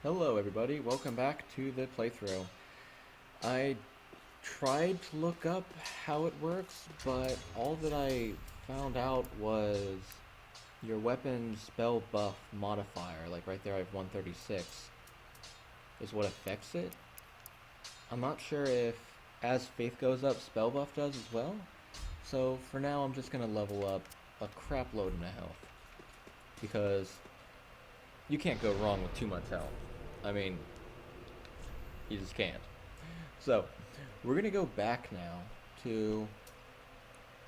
Hello everybody, welcome back to the playthrough. I tried to look up how it works, but all that I found out was your weapon's spell buff modifier, like right there I have 136, is what affects it. I'm not sure if as faith goes up, spell buff does as well, so for now I'm just gonna level up a crap load in health, because you can't go wrong with too much health. I mean, you just can't. So, we're gonna go back now to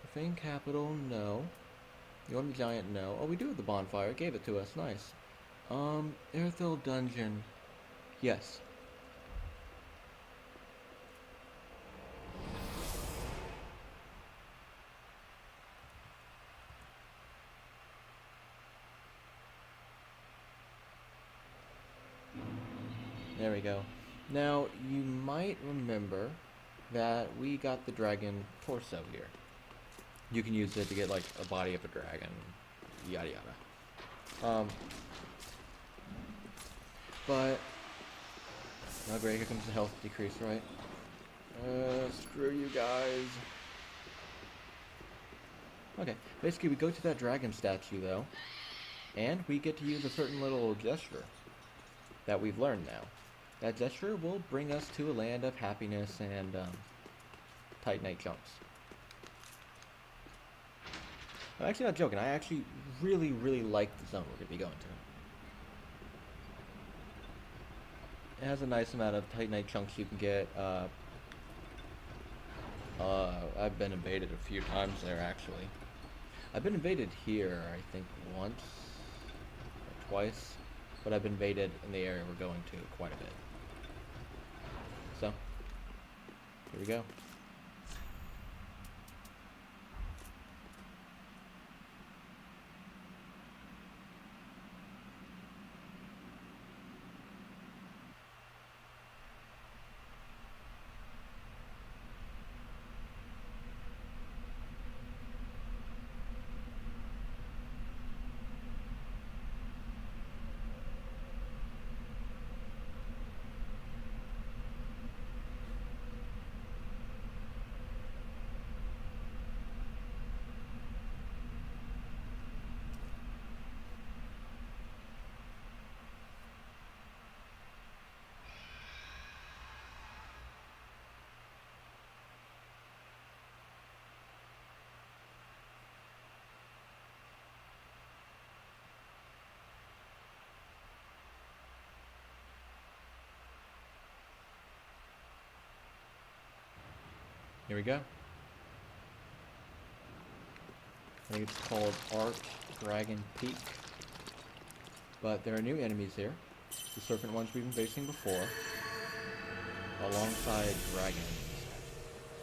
the Fang Capital, no. The Ormy Giant, no. Oh, we do have the bonfire, it gave it to us, nice. Irithyll Dungeon, yes. There we go. Now, you might remember that we got the dragon torso here. You can use it to get, like, a body of a dragon, yada yada. But, oh great, here comes the health decrease, right? Screw you guys. Okay, basically we go to that dragon statue, though, and we get to use a certain little gesture that we've learned now. That gesture will bring us to a land of happiness and Titanite chunks. I'm actually not joking. I actually really like the zone we're going to be going to. It has a nice amount of Titanite chunks you can get. I've been invaded a few times there, actually. I've been invaded here, I think, once or twice. But I've been invaded in the area we're going to quite a bit. So, here we go. Here we go. I think it's called Archdragon Peak. But there are new enemies here. The serpent ones we've been facing before. Alongside dragons.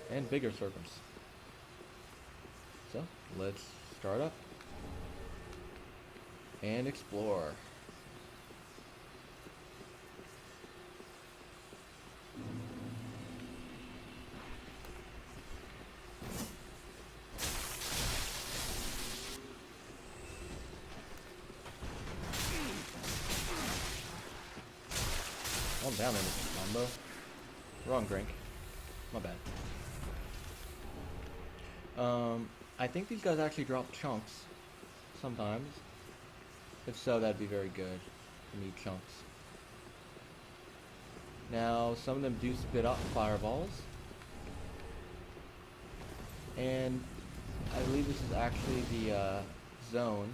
And bigger serpents. So, let's start up. And explore. I'm down in this combo. Wrong drink. My bad. I think these guys actually drop chunks. Sometimes. If so, that'd be very good. I need chunks. Now, some of them do spit out fireballs. And I believe this is actually the zone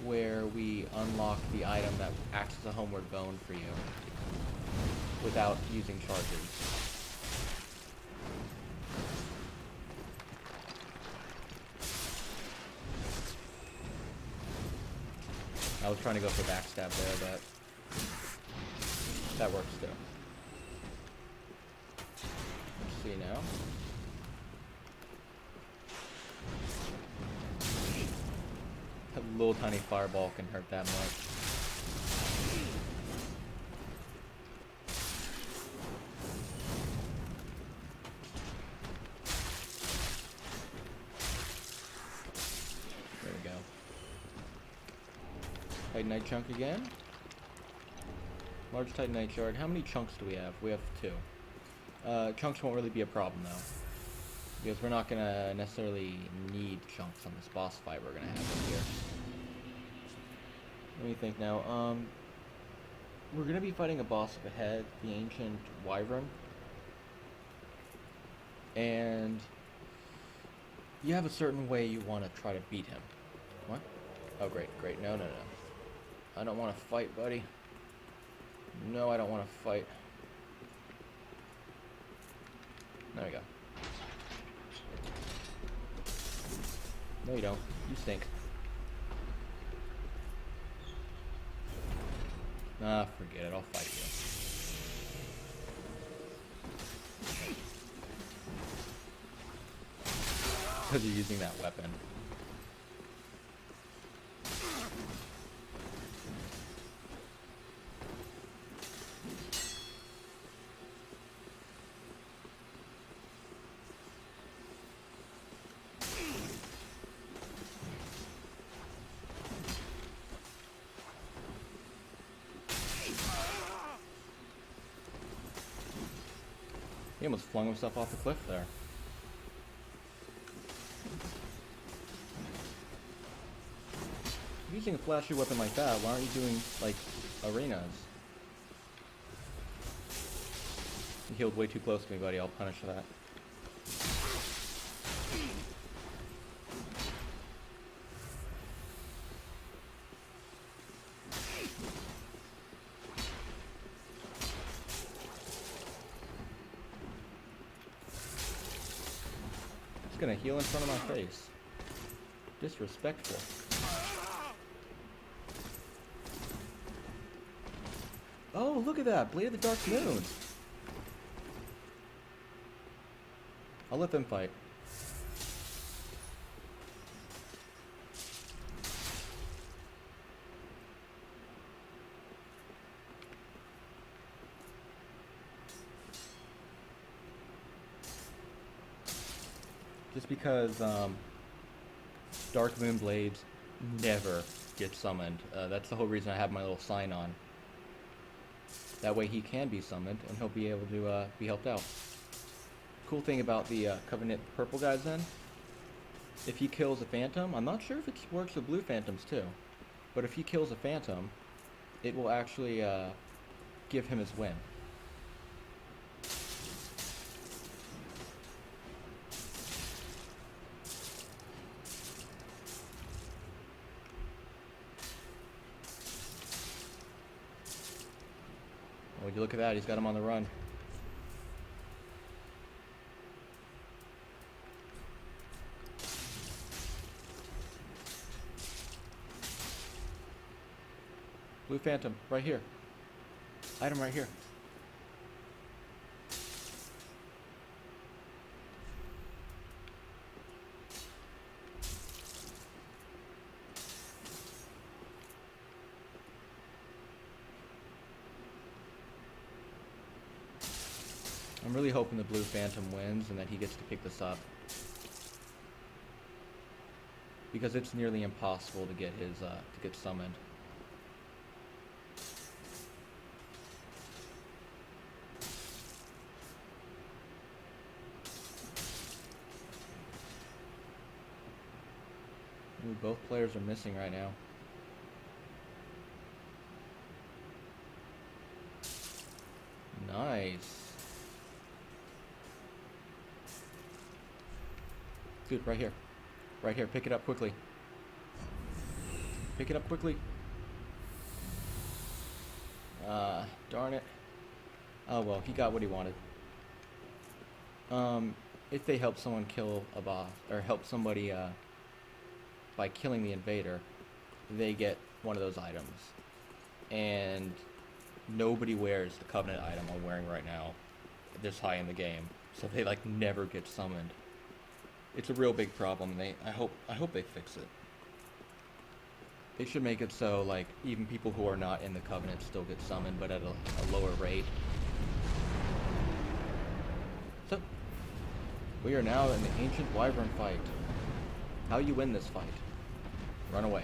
where we unlock the item that acts as a homeward bone for you without using charges. I was trying to go for backstab there, but that works too. Let's see now. A little tiny fireball can hurt that much. There we go. Titanite chunk again. Large Titanite shard. How many chunks do we have? We have 2. Chunks won't really be a problem though, because we're not gonna necessarily need chunks on this boss fight we're gonna have in here. Let me think now. We're gonna be fighting a boss up ahead, the ancient Wyvern, and you have a certain way you want to try to beat him. What? Oh, great, great. No, no, no. I don't want to fight, buddy. No, I don't want to fight. There we go. No, you don't. You stink. Ah, forget it. I'll fight you. Because you're using that weapon. He almost flung himself off the cliff there. Using a flashy weapon like that, why aren't you doing, like, arenas? You healed way too close to me, buddy. I'll punish that. Just gonna heal in front of my face. Disrespectful. Oh, look at that! Blade of the Dark Moon! I'll let them fight. Just because, Dark Moon Blades never get summoned. That's the whole reason I have my little sign on. That way he can be summoned, and he'll be able to be helped out. Cool thing about the Covenant purple guys then, if he kills a phantom, I'm not sure if it works with blue phantoms too, but if he kills a phantom, it will actually give him his win. Would you look at that, he's got him on the run. Blue Phantom, right here. Item right here. I'm really hoping the Blue Phantom wins and that he gets to pick this up, because it's nearly impossible to get his to get summoned. Ooh, both players are missing right now. Nice. Dude, right here. Right here. Pick it up quickly. Pick it up quickly. Darn it. Oh well, he got what he wanted. If they help someone kill a boss, or help somebody by killing the invader, they get one of those items. And nobody wears the Covenant item I'm wearing right now this high in the game, so they like never get summoned. It's a real big problem. I hope they fix it. They should make it so like even people who are not in the Covenant still get summoned, but at a lower rate. So we are now in the ancient Wyvern fight. How you win this fight? Run away.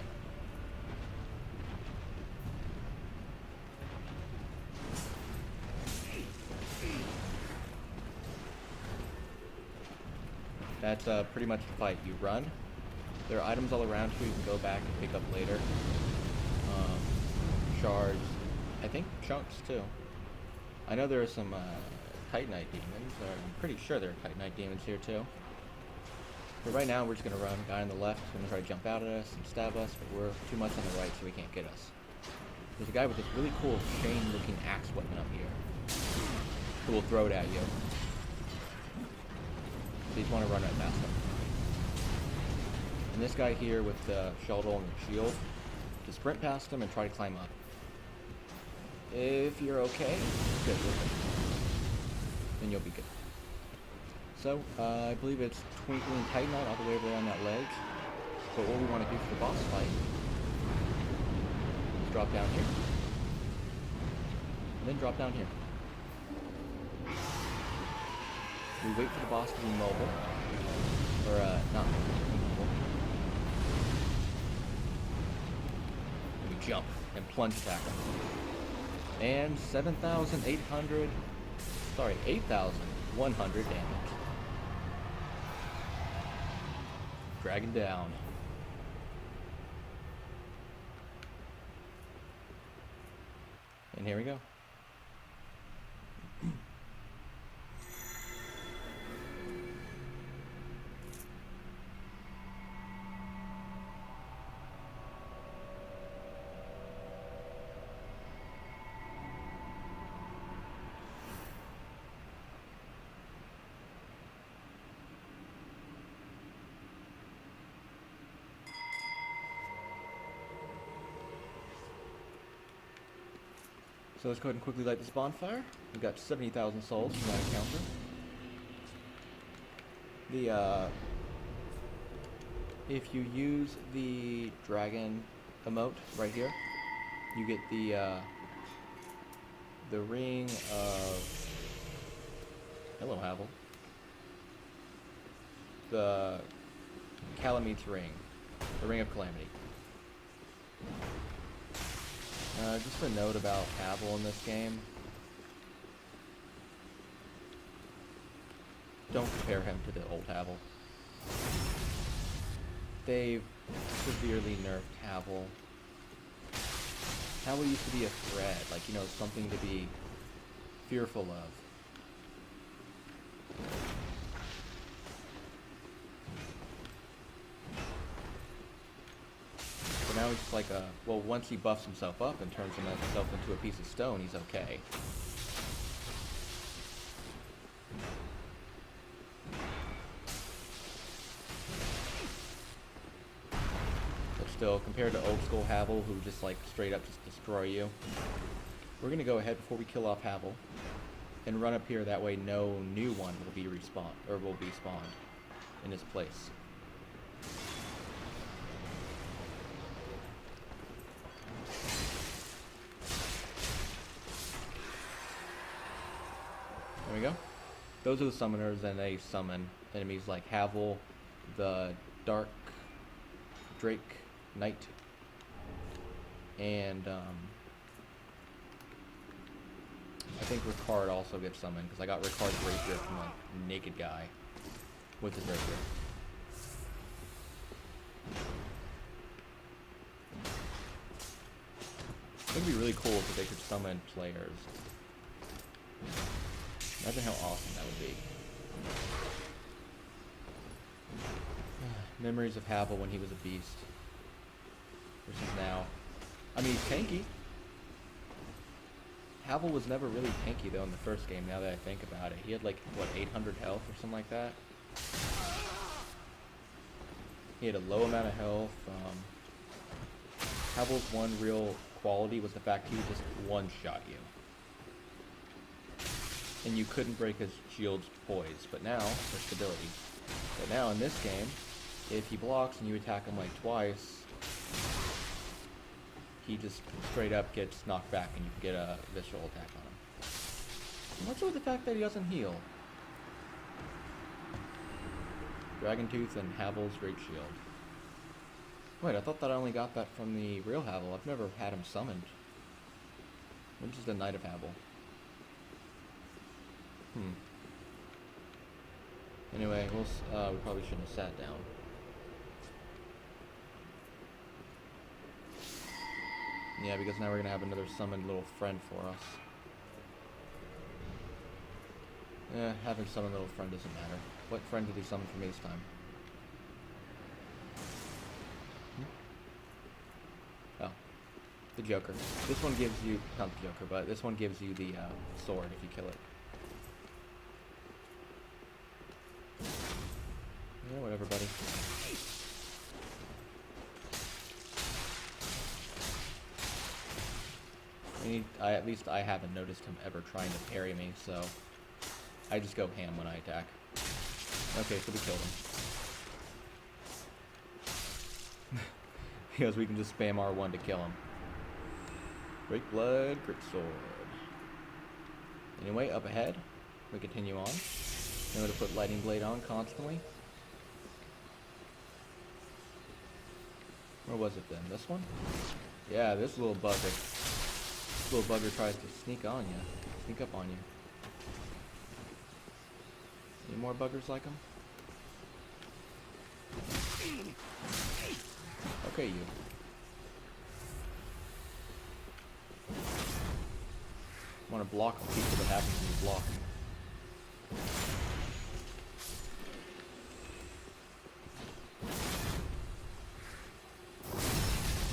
That's pretty much the fight. You run. There are items all around you can go back and pick up later. Shards. I think chunks too. I know there are some Titanite demons. I'm pretty sure there are Titanite demons here too. But right now we're just going to run. Guy on the left is going to try to jump out at us and stab us, but we're too much on the right so he can't get us. There's a guy with this really cool chain-looking axe weapon up here who will throw it at you. So you just want to run right past him. And this guy here with the shuttle and the shield, just sprint past him and try to climb up. If you're okay, good, then you'll be good. So, I believe it's Twinkling Titanite all the way over there on that ledge. But what we want to do for the boss fight is drop down here. And then drop down here. We wait for the boss to be mobile. Or, not mobile. We jump and plunge attack him. And 8,100 damage. Dragon down. And here we go. So let's go ahead and quickly light this bonfire. We've got 70,000 souls from that encounter. If you use the dragon emote right here, you get the ring of... Hello, Havel. The Calamit's ring. The ring of calamity. Just a note about Havel in this game. Don't compare him to the old Havel. They've severely nerfed Havel. Havel used to be a threat, like, you know, something to be fearful of. Now he's just like a, well, once he buffs himself up and turns himself into a piece of stone, he's okay. But still, compared to old school Havel, who just like straight up just destroy you, we're gonna go ahead before we kill off Havel and run up here. That way, no new one will be respawned or will be spawned in his place. There we go. Those are the summoners, and they summon enemies like Havel, the Dark Drake Knight, and I think Ricard also gets summoned, because I got Ricard's rapier from a naked guy with his rapier. It would be really cool if they could summon players. Imagine how awesome that would be. Memories of Havel when he was a beast. Versus now. I mean, he's tanky. Havel was never really tanky though in the first game, now that I think about it. He had like, what, 800 health or something like that? He had a low amount of health. Havel's one real quality was the fact he would just one-shot you. And you couldn't break his shield's poise, but now, for stability. But now in this game, if he blocks and you attack him like twice, he just straight up gets knocked back and you get a visceral attack on him. And what's with the fact that he doesn't heal? Dragon Tooth and Havel's Great Shield. Wait, I thought that I only got that from the real Havel. I've never had him summoned. Which is the Knight of Havel. Anyway, we probably shouldn't have sat down. Yeah, because now we're gonna have another summoned little friend for us. Having summoned little friend doesn't matter. What friend did he summon for me this time? Oh, the Joker. This one gives you, not the Joker, but this one gives you the sword if you kill it. Yeah, whatever, buddy. At least I haven't noticed him ever trying to parry me, so I just go ham when I attack. Okay, so we killed him. Because we can just spam R1 to kill him. Great blood, great sword. Anyway, up ahead, we continue on. Remember to put lightning blade on constantly. Where was it then? This one? Yeah, this little bugger. This little bugger tries to sneak on you. Sneak up on you. Any more buggers like him? Okay, you. I want to block a piece of what happens when you block.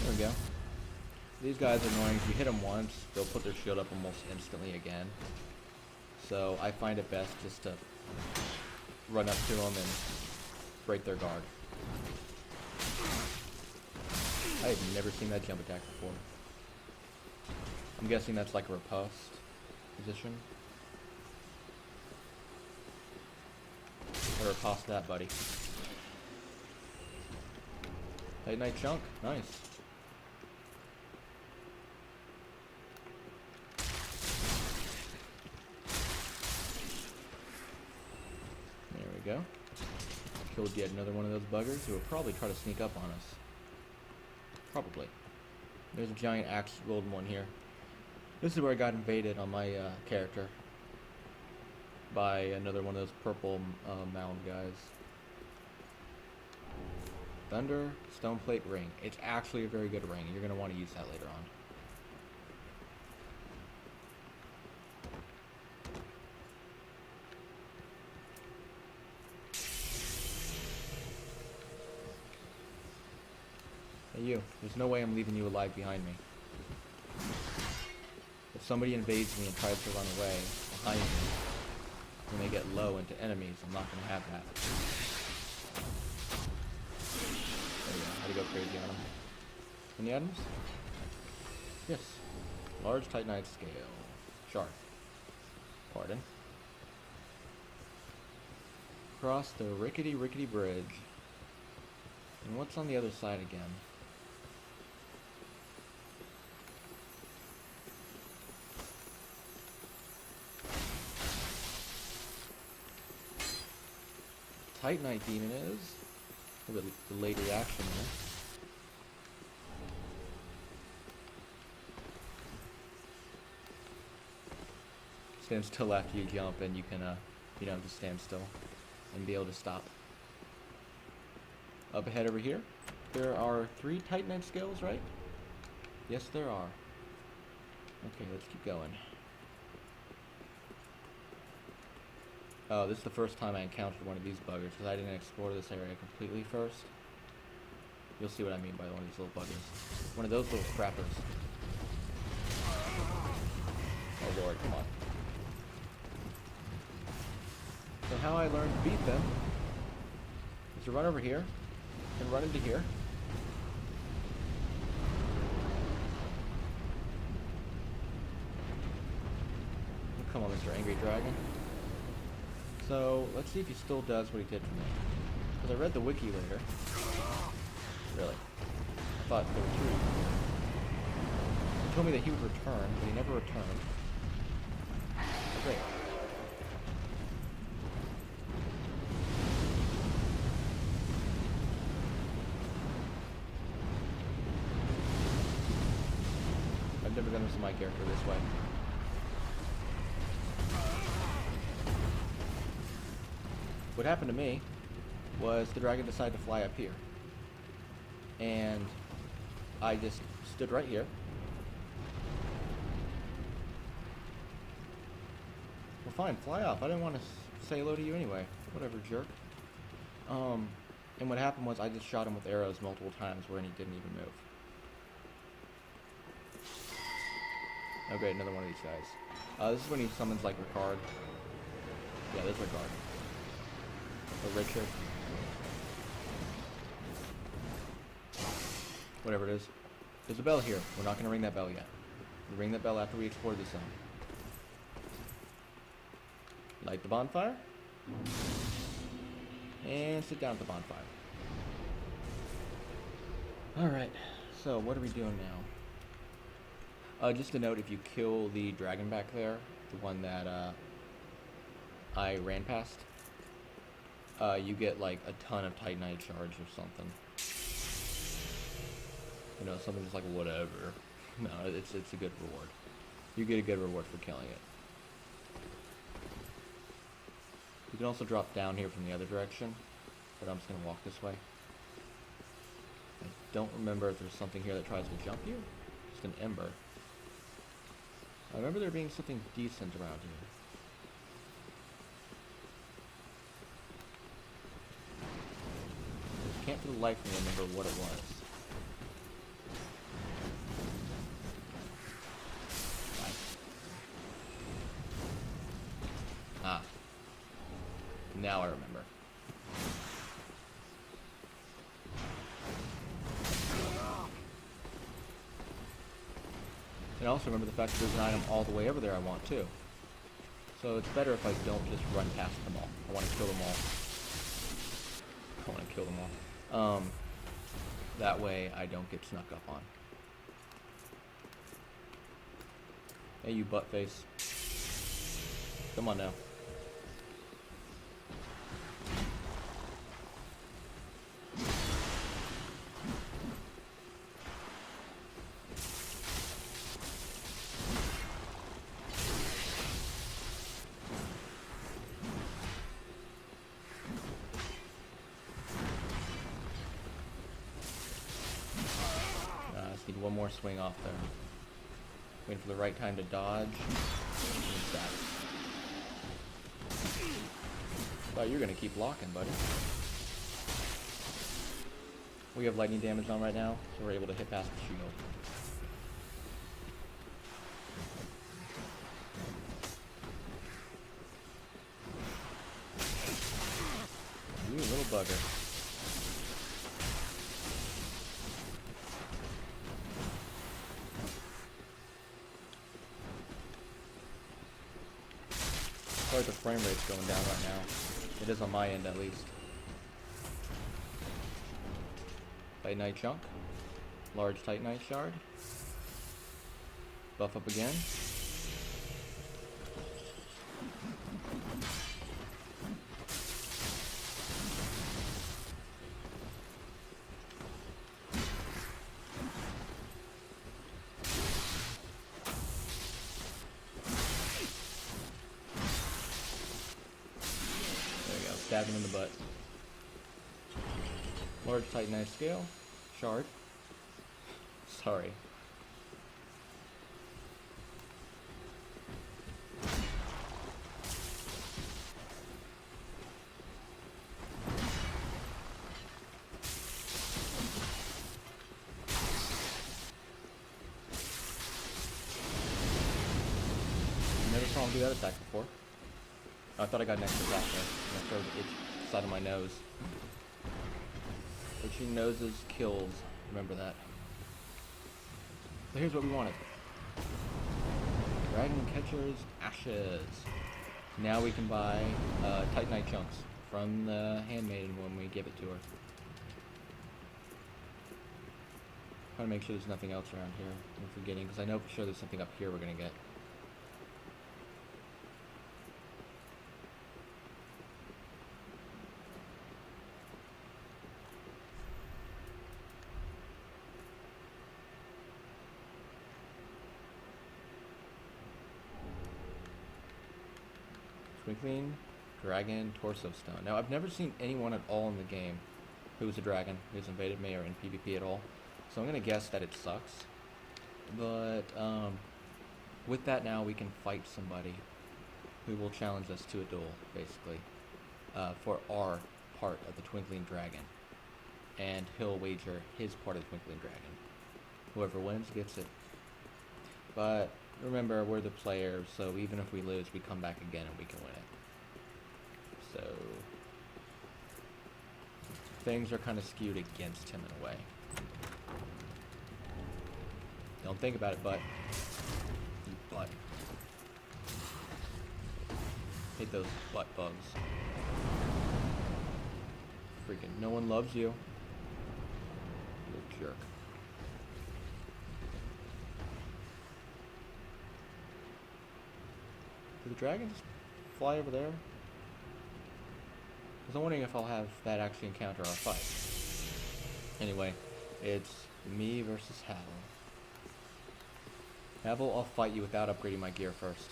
There we go. These guys are annoying. If you hit them once, they'll put their shield up almost instantly again. So I find it best just to run up to them and break their guard. I had never seen that jump attack before. I'm guessing that's like a riposte position. Or riposte that, buddy. Titanite chunk, nice. There we go. Killed yet another one of those buggers who will probably try to sneak up on us. Probably. There's a giant axe golden one here. This is where I got invaded on my character by another one of those purple mound guys. Thunder stone plate ring. It's actually a very good ring. You're going to want to use that later on. Hey you, there's no way I'm leaving you alive behind me. If somebody invades me and tries to run away behind me, when they get low into enemies, I'm not going to have that. There you go, I had to go crazy on him. Any items? Yes. Large titanite scale. Shard. Pardon. Cross the rickety bridge. And what's on the other side again? Titanite demon is. A little bit delayed reaction there. Stand still after you jump, and you can, just stand still and be able to stop. Up ahead over here, there are 3 Titanite scales, right? Yes, there are. Okay, let's keep going. Oh, this is the first time I encountered one of these buggers, because I didn't explore this area completely first. You'll see what I mean by one of these little buggers. One of those little scrappers. Oh lord, come on. So how I learned to beat them is to run over here, and run into here. Oh, come on, Mr. Angry Dragon. So, let's see if he still does what he did for me. Because I read the wiki later. Really. I thought there were 3. He told me that he would return, but he never returned. Oh, great. I've never done this to my character this way. what happened to me was the dragon decided to fly up here. And I just stood right here. Well, fine, fly off. I didn't want to say hello to you anyway. Whatever, jerk. And what happened was I just shot him with arrows multiple times where he didn't even move. Oh great, another one of these guys. This is when he summons like Ricard. Yeah, there's Ricard. Or Richard. Whatever it is. There's a bell here. We're not going to ring that bell yet. We'll ring that bell after we explore this zone. Light the bonfire. And sit down at the bonfire. Alright, so what are we doing now? Just a note, if you kill the dragon back there, the one that I ran past, you get like a ton of Titanite shards or something. You know, something just like whatever. No, it's a good reward. You get a good reward for killing it. You can also drop down here from the other direction, but I'm just going to walk this way. I don't remember if there's something here that tries to jump you. Just an ember. I remember there being something decent around here. I can't for the life of me remember what it was. Ah. Now I remember. And I also remember the fact that there's an item all the way over there I want too. So it's better if I don't just run past them all. I want to kill them all. I want to kill them all. That way I don't get snuck up on. Hey, you butt face. Come on now. Need one more swing off there. Waiting for the right time to dodge. Thought you were gonna keep blocking, buddy. We have lightning damage on right now, so we're able to hit past the shield. You little bugger. Sorry, the frame rate's going down right now. It is on my end, at least. Titanite chunk. Large Titanite shard. Buff up again. Stab him in the butt. Large Titanite scale. Shard. Sorry. Never saw him do that attack before. I thought I got an extra attack there. I'm gonna throw the itch side of my nose. Itchy noses kills. Remember that. So here's what we wanted. Dragon Catcher's Ashes. Now we can buy Titanite chunks from the handmaiden when we give it to her. Trying to make sure there's nothing else around here I'm forgetting, because I know for sure there's something up here we're gonna get. Clean. Dragon Torso Stone. Now, I've never seen anyone at all in the game who's a dragon, who's invaded me or in PvP at all. So I'm going to guess that it sucks. But with that now, we can fight somebody who will challenge us to a duel, basically, for our part of the Twinkling Dragon. And he'll wager his part of the Twinkling Dragon. Whoever wins gets it. But remember, we're the players, so even if we lose, we come back again and we can win it. So things are kind of skewed against him in a way. Don't think about it, but you butt. Hate those butt bugs. Freaking no one loves you. You're a jerk. Do the dragons fly over there? Because I'm wondering if I'll have that actually encounter our fight. Anyway, it's me versus Havel. Havel, I'll fight you without upgrading my gear first.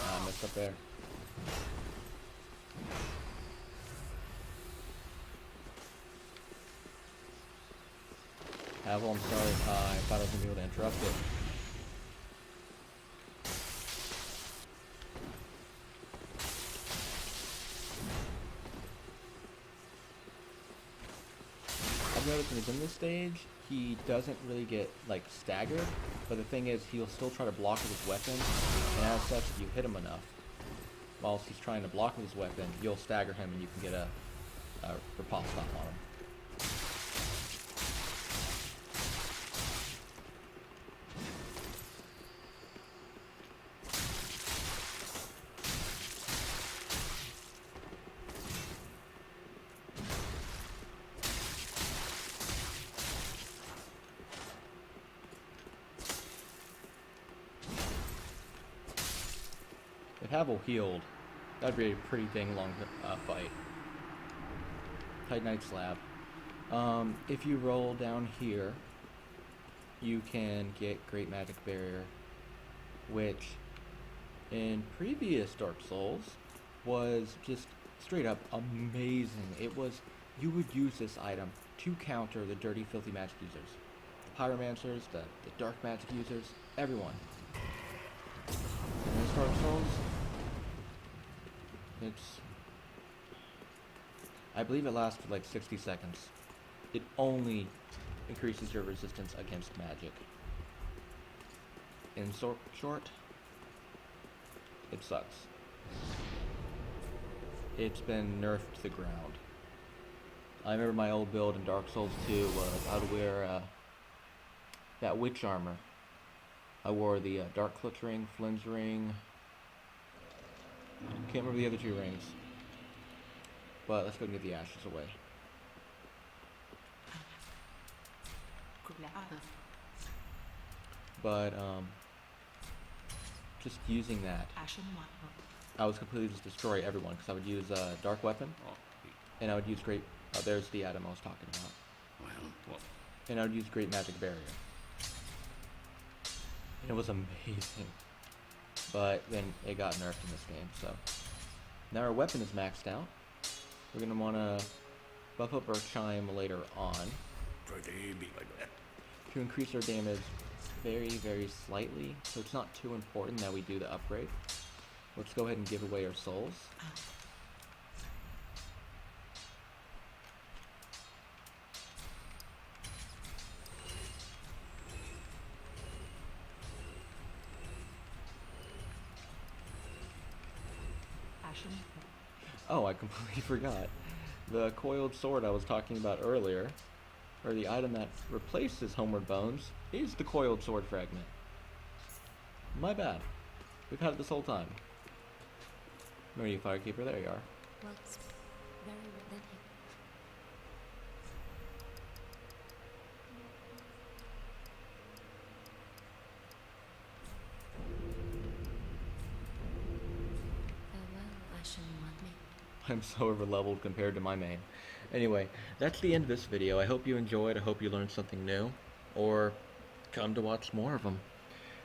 I messed up there. Havel, I'm sorry. I thought I was going to be able to interrupt it. I've noticed when he's in this stage, he doesn't really get, like, staggered. But the thing is, he'll still try to block with his weapon. And as such, if you hit him enough, whilst he's trying to block with his weapon, you'll stagger him and you can get a riposte stop on him. If Havel healed, that'd be a pretty dang long fight. Titanite Slab. If you roll down here, you can get Great Magic Barrier, which in previous Dark Souls was just straight up amazing. It was, you would use this item to counter the dirty, filthy magic users. The pyromancers, the dark magic users, everyone. In this Dark Souls, I believe it lasts for like 60 seconds. It only increases your resistance against magic. In short, it sucks. It's been nerfed to the ground. I remember my old build in Dark Souls 2 was I would wear that witch armor. I wore the Dark Clutch ring, Flynn's ring. Can't remember the other two rings. But let's go get the ashes away. But just using that, I was completely just destroy everyone because I would use dark weapon, and I would use great. There's the item I was talking about. And I would use great magic barrier. And it was amazing. But then it got nerfed in this game, so now our weapon is maxed out. We're gonna want to buff up our chime later on to increase our damage very, very slightly. So it's not too important that we do the upgrade. Let's go ahead and give away our souls. Oh, I completely forgot. The coiled sword I was talking about earlier, or the item that replaces Homeward Bones, is the coiled sword fragment. My bad. We've had it this whole time. Where are you, Firekeeper? There you are. Well, it's very relenting. Farewell, I'm so over leveled compared to my main. Anyway, that's the end of this video. I hope you enjoyed. I hope you learned something new. Or come to watch more of them.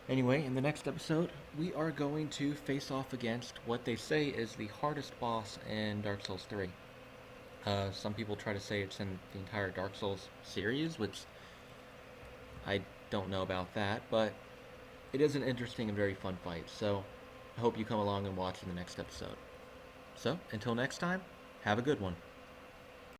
Anyway, in the next episode, we are going to face off against what they say is the hardest boss in Dark Souls 3. Some people try to say it's in the entire Dark Souls series, which I don't know about that, but it is an interesting and very fun fight, so I hope you come along and watch in the next episode. So, until next time, have a good one.